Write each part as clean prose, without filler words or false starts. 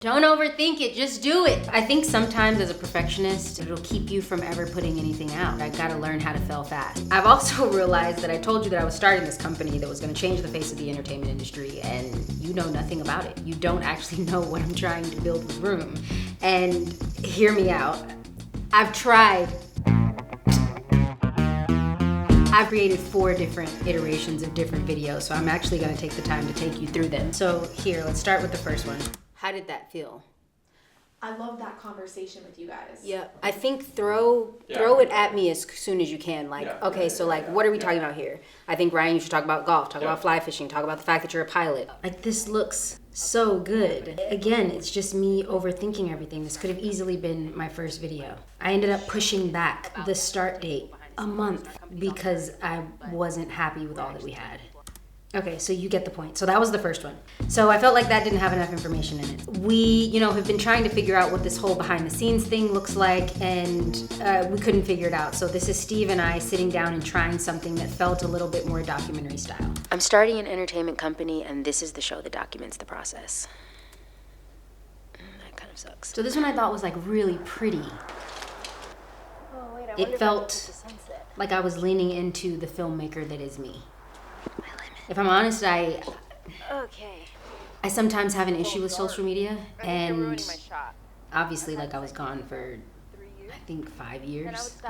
Don't overthink it, just do it. I think sometimes as a perfectionist, it'll keep you from ever putting anything out. I gotta learn how to fail fast. I've also realized that I told you that I was starting this company that was gonna change the face of the entertainment industry, and you know nothing about it. You don't actually know what I'm trying to build with Room. And hear me out. I've created 4 different iterations of different videos, so I'm actually gonna take the time to take you through them. So here, let's start with the first one. How did that feel? I love that conversation with you guys. Yeah, I think throw it at me as soon as you can. Like, what are we talking about here? I think, Ryan, you should talk about golf, talk about fly fishing, talk about the fact that you're a pilot. Like, this looks so good. Again, it's just me overthinking everything. This could have easily been my first video. I ended up pushing back the start date a month because I wasn't happy with all that we had. Okay, so you get the point. So that was the first one. So I felt like that didn't have enough information in it. We, have been trying to figure out what this whole behind the scenes thing looks like, and we couldn't figure it out. So this is Steve and I sitting down and trying something that felt a little bit more documentary style. I'm starting an entertainment company, and this is the show that documents the process. That kind of sucks. So this one I thought was like really pretty. Oh, wait, It felt like I was leaning into the filmmaker that is me. If I'm honest, I sometimes have an issue with social media, and obviously, like, I was gone for, I think, 5 years.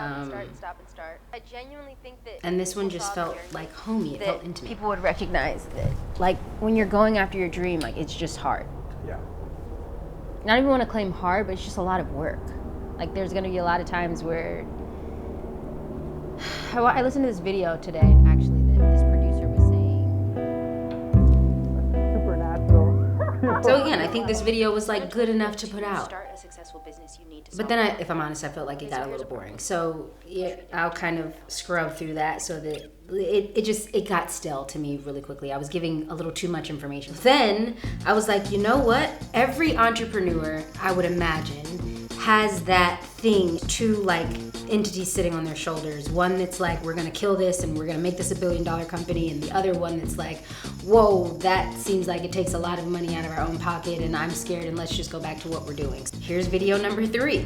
And this one just felt like homey. It felt intimate. People would recognize that, like, when you're going after your dream, like, it's just hard. Yeah. Not even want to claim hard, but it's just a lot of work. Like, there's gonna be a lot of times where I listened to this video today, actually, that this producer was saying. So again, I think this video was like good enough to put out. But then, if I'm honest, I felt like it got a little boring. So yeah, I'll kind of scrub through that so that it got stale to me really quickly. I was giving a little too much information. Then I was like, you know what? Every entrepreneur, I would imagine, has that thing, 2 like entities sitting on their shoulders. One that's like, we're gonna kill this and we're gonna make this $1 billion company, and the other one that's like, whoa, that seems like it takes a lot of money out of our own pocket and I'm scared and let's just go back to what we're doing. Here's video number 3.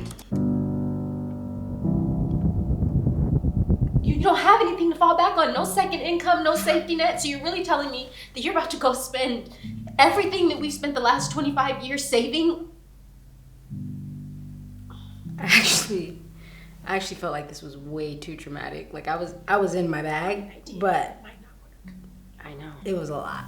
You don't have anything to fall back on, no second income, no safety net, so you're really telling me that you're about to go spend everything that we've spent the last 25 years saving? I actually felt like this was way too traumatic. Like, I was in my bag, but I know it was a lot.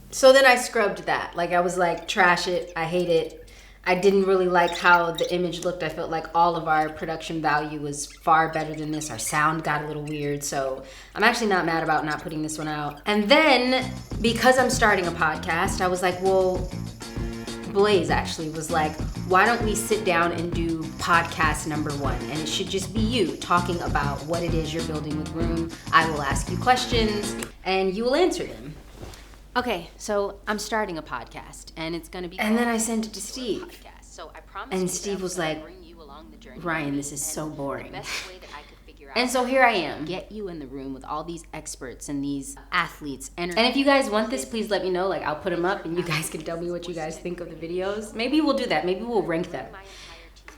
So then I scrubbed that. Like, I was like, trash it, I hate it. I didn't really like how the image looked. I felt like all of our production value was far better than this. Our sound got a little weird, so I'm actually not mad about not putting this one out. And then, because I'm starting a podcast, I was like, well, Blaze actually was like, why don't we sit down and do podcast number 1? And it should just be you talking about what it is you're building with Room. I will ask you questions and you will answer them. Okay, so I'm starting a podcast and it's gonna be. And then I sent it to Steve. So I and Steve was like, Ryan, this is so boring. And so here I am, get you in the room with all these experts and these athletes. And if you guys want this, please let me know. Like, I'll put them up and you guys can tell me what you guys think of the videos. Maybe we'll do that. Maybe we'll rank them.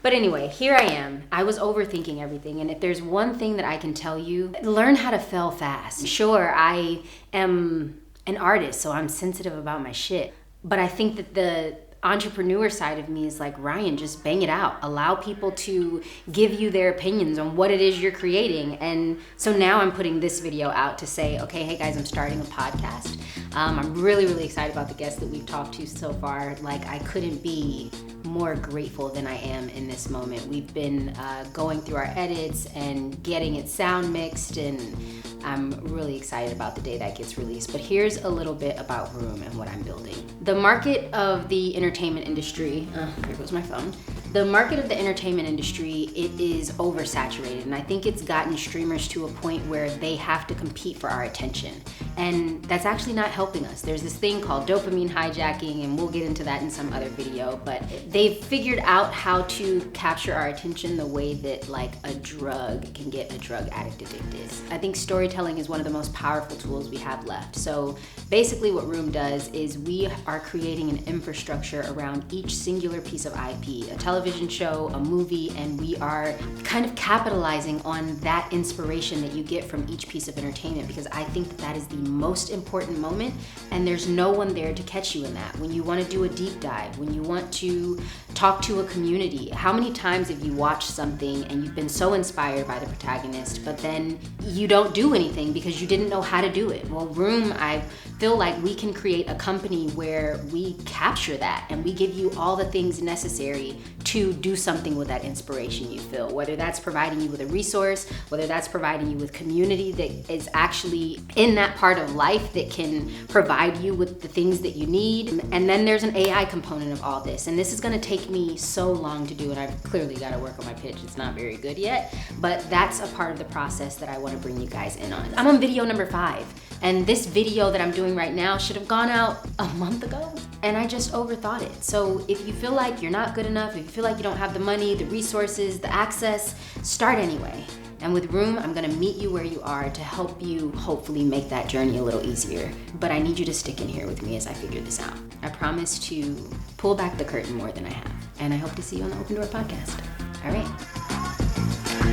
But anyway, here I am. I was overthinking everything. And if there's one thing that I can tell you, learn how to fail fast. Sure, I am an artist, so I'm sensitive about my shit. But I think that the entrepreneur side of me is like, Ryan, just bang it out. Allow people to give you their opinions on what it is you're creating. And so now I'm putting this video out to say, okay, hey guys, I'm starting a podcast. I'm really, really excited about the guests that we've talked to so far. Like, I couldn't be more grateful than I am in this moment. We've been going through our edits and getting it sound mixed, and I'm really excited about the day that gets released. But here's a little bit about Room and what I'm building. The market of the entertainment industry, here goes my phone. The market of the entertainment industry, it is oversaturated, and I think it's gotten streamers to a point where they have to compete for our attention. And that's actually not helping us. There's this thing called dopamine hijacking, and we'll get into that in some other video, but they've figured out how to capture our attention the way that like a drug can get a drug addict addicted. I think storytelling is one of the most powerful tools we have left. So basically what Room does is we are creating an infrastructure around each singular piece of IP, a television show, a movie, and we are kind of capitalizing on that inspiration that you get from each piece of entertainment, because I think that is the most important moment, and there's no one there to catch you in that. When you want to do a deep dive, when you want to talk to a community, how many times have you watched something and you've been so inspired by the protagonist, but then you don't do anything because you didn't know how to do it? Well, Room, I feel like we can create a company where we capture that and we give you all the things necessary to do something with that inspiration you feel, whether that's providing you with a resource, whether that's providing you with community that is actually in that part of life that can provide you with the things that you need. And then there's an AI component of all this. And this is gonna take me so long to do, and I've clearly gotta work on my pitch. It's not very good yet, but that's a part of the process that I wanna bring you guys in on. I'm on video number 5. And this video that I'm doing right now should have gone out a month ago, and I just overthought it. So if you feel like you're not good enough, if you feel like you don't have the money, the resources, the access, start anyway. And with Room, I'm gonna meet you where you are to help you hopefully make that journey a little easier. But I need you to stick in here with me as I figure this out. I promise to pull back the curtain more than I have. And I hope to see you on the Open Door podcast. All right.